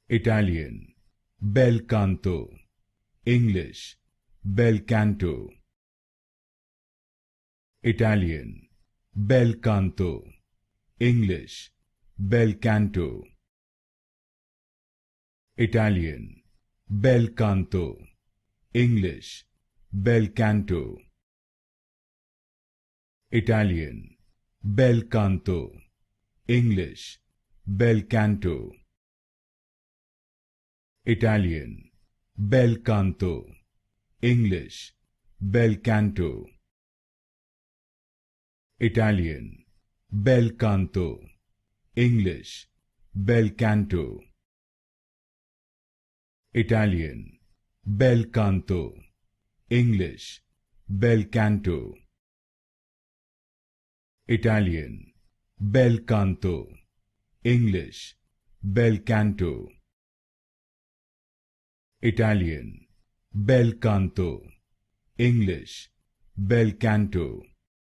Italian, Bel Canto. English, Bel Canto. Italian, Bel Canto. English, Bel Canto. Italian, Bel Canto. English, Bel Canto. Italian, Bel Canto. English, Bel Canto. Italian, Bel Canto. English, Bel Canto. Italian, Bel Canto. English, Bel Canto. Italian, Bel Canto. English, Bel Canto. Italian, Bel Canto. English, Bel Canto. Italian, Bel Canto. English, Bel Canto.